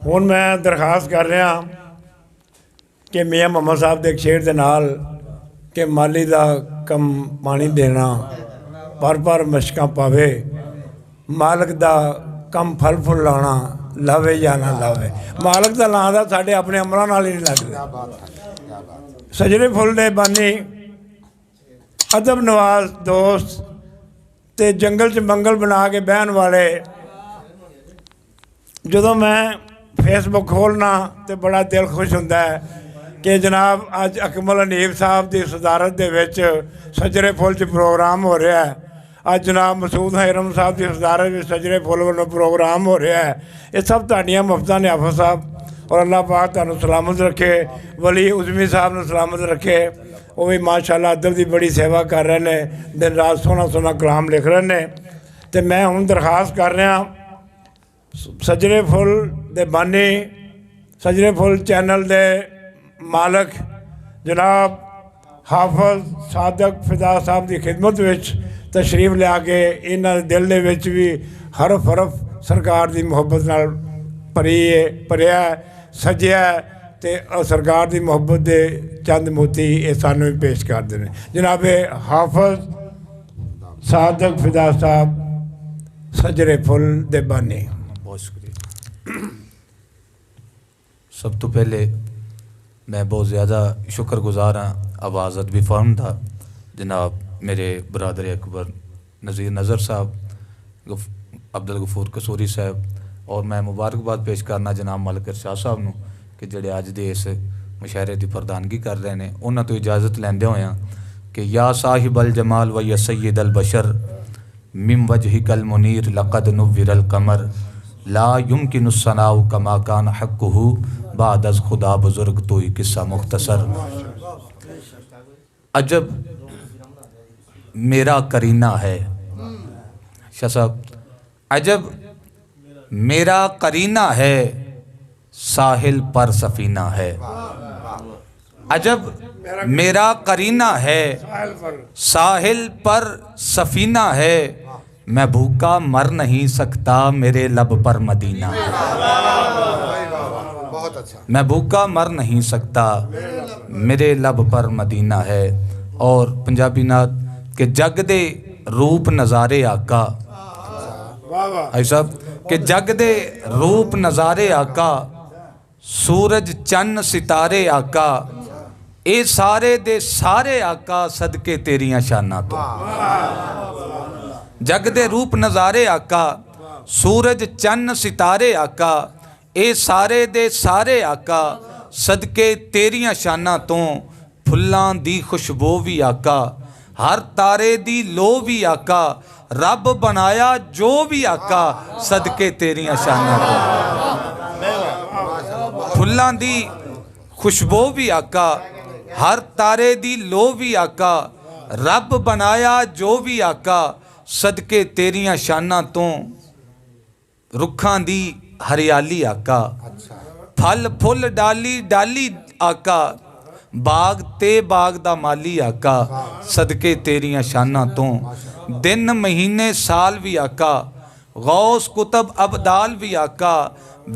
ਹੁਣ मैं दरखास्त कर रहा कि मियाँ मोहम्मद साहब के शेर के नाल कि माली का कम पानी देना पर मशकां पावे मालक का कम फल फुल लाना लावे या ना लावे। मालक का ਨਾਂ ਦਾ ਸਾਡੇ ਆਪਣੇ ਅਮਰਾਂ ਨਾਲ ਹੀ ਨਹੀਂ ਲੱਗਦਾ। सजरे फुल दे बानी अदब नवाज दोस्त ते जंगल च मंगल बना के बहन वाले जो मैं फेसबुक खोलना तो बड़ा दिल खुश होता है कि जनाब अज अकमल हनीफ साहब की सदारत दे विच सजरे फुल च प्रोग्राम हो रहा है। अज जनाब मसूद हैरम साहब की सदारत में सजरे फुल वालों प्रोग्राम हो रहा है। ये सब तुहाडियां मुफ्तां ने आफत साहब और अल्लाह पाक तुहानूं सलामत रखे। वली उज़मी साहब नूं सलामत रखे। वो भी माशाअल्लाह अदब की बड़ी सेवा कर रहे हैं, दिन रात सोहना सोहना कलाम लिख रहे हैं। तो मैं हुण दरखास्त कर रहा सजरे फुल दे बानी सजरे फुल चैनल दे मालक जनाब हाफिज सादक फिदा साहब की खिदमत विच तशरीफ लिया के इन्हां दे दिल दे विच भी हरफ हरफ सरकार की मुहब्बत नाल भरिया सजिया ते सरकार की मुहब्बत के चंद मोती ये सानू भी पेश करते हैं। जनाब हाफिज सादक फिदा साहब सजरे फुल दे बानी। बहुत शुक्रिया। सब तो पहले मैं बहुत ज़्यादा शुक्रगुजार हाँ आवाज़ अदबी फर्म था जनाब मेरे बरदर अकबर नज़ीर नज़र साहब, अब्दुल गफूर कसूरी साहब, और मैं मुबारकबाद पेश करना जनाब मलिक इरशाद साहब नूं कि जिहड़े अज दे इस मुशायरे की प्रधानगी कर रहे हैं। उन्हां तो इजाज़त लैंदे होया कि या साहिब अल जमाल व या सैयद अल बशर मिम वजहिकल मुनीर लक़द नुव्विरल कमर ला युमकिनु सनाउ कमा कान हक़्क़ुहु बाद अज़ खुदा बुज़ुर्ग तो ही किस्सा मुख्तसर। अजब मेरा करीना है शाह साहब, अजब मेरा करीना है साहिल पर सफीना है। अजब मेरा करीना है साहिल पर सफीना है, मैं भूखा मर नहीं सकता मेरे लब पर मदीना है। मैं भूखा मर नहीं सकता मेरे लब पर मदीना है। और पंजाबी नात के जग दे रूप नज़ारे आका ऐसा कि जग दे रूप नज़ारे आका सूरज चन्न सितारे आका ये सारे दे सारे आका सदके तेरियां शाना तो। जग दे रूप नज़ारे आका सूरज चन्न सितारे आका ये सारे दे सारे आका सदके तेरियां शाना तो। फुल्लां दी खुशबू भी आका हर तारे दी लो भी आका रब बनाया जो भी आका सदके तेरियां शाना तो। फुल्लां दी खुशबू भी आका हर तारे दी लो भी आका रब बनाया जो भी आका सदके तेरियां शाना तो। रुखां दी हरियाली आका फल फुल डाली डाली आका बाग ते बाग दा माली आका सदके तेरियां शाना तो। दिन महीने साल भी आका गौस कुतब अबदाल भी आका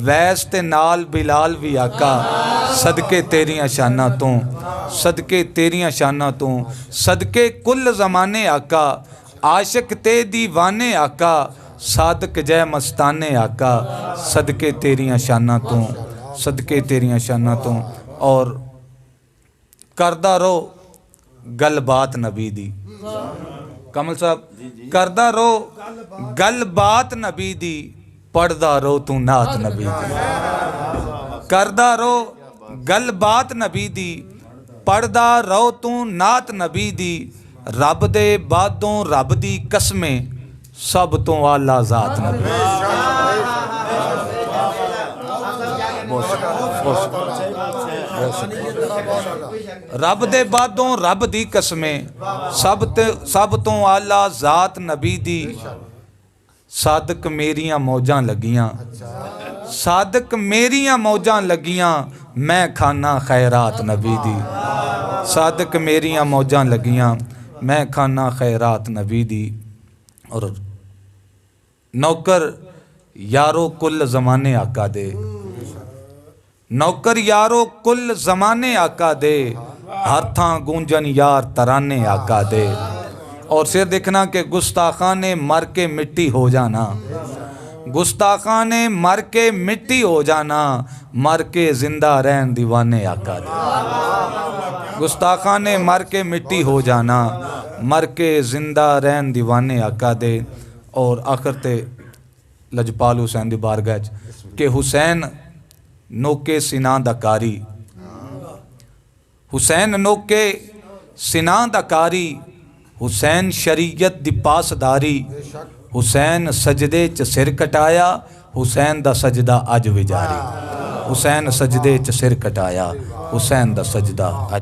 वैस ते नाल बिलाल भी आका सदके तेरियां शाना तो। सदके तेरियां शाना तो सदके कुल ज़माने आका आशिक ते दीवाने आका सादक जय मस्ताने आका सदके तेरियां शाना तो। सदके तेरियां शाना तो। और करदा रहो गल बात नबी दी कमल साहब करदा रहो गल बात नबी दी पढ़दा रहो तू नात नबी दी। करदा रहो गल बात नबी दी पढ़दा रहो तू नात नबी दी। रब दे बादों रब दी कसमें सब तो आला जात नबी। रब दे बादों रब दी कसमें सब तो आला जात नबी दी। सादक मेरियां मौजां लगियां सादक मेरियां मौजां लगियां मैं खाना खैरात नबी दी। सादक मेरियां मौजां लगियां मैं खाना खैरात नबी दी। और नौकर यारो कुल ज़माने आका दे नौकर यारो कुल जमाने आका दे, हर थां गूंजन यार तराने आका दे। और फिर देखना कि गुस्ताखाने मर के मिट्टी हो जाना, गुस्ताखाने मर के मिट्टी हो जाना, मर के जिंदा रहन दीवाने आका दे। गुस्ताखाने मर के मिट्टी हो जाना, मर के जिंदा रहन दीवाने आका दे। और आखिर ते लजपाल हुसैन दी बारगाह च कि हुसैन नोके सिना दा कारी, हुसैन नोके सिना दा कारी, हुसैन शरीयत दी पासदारी, हुसैन सजदे च सिर कटाया, हुसैन दा सजदा अज भी जारी। हुसैन सजदे च सिर कटाया, हुसैन दा सजदा अज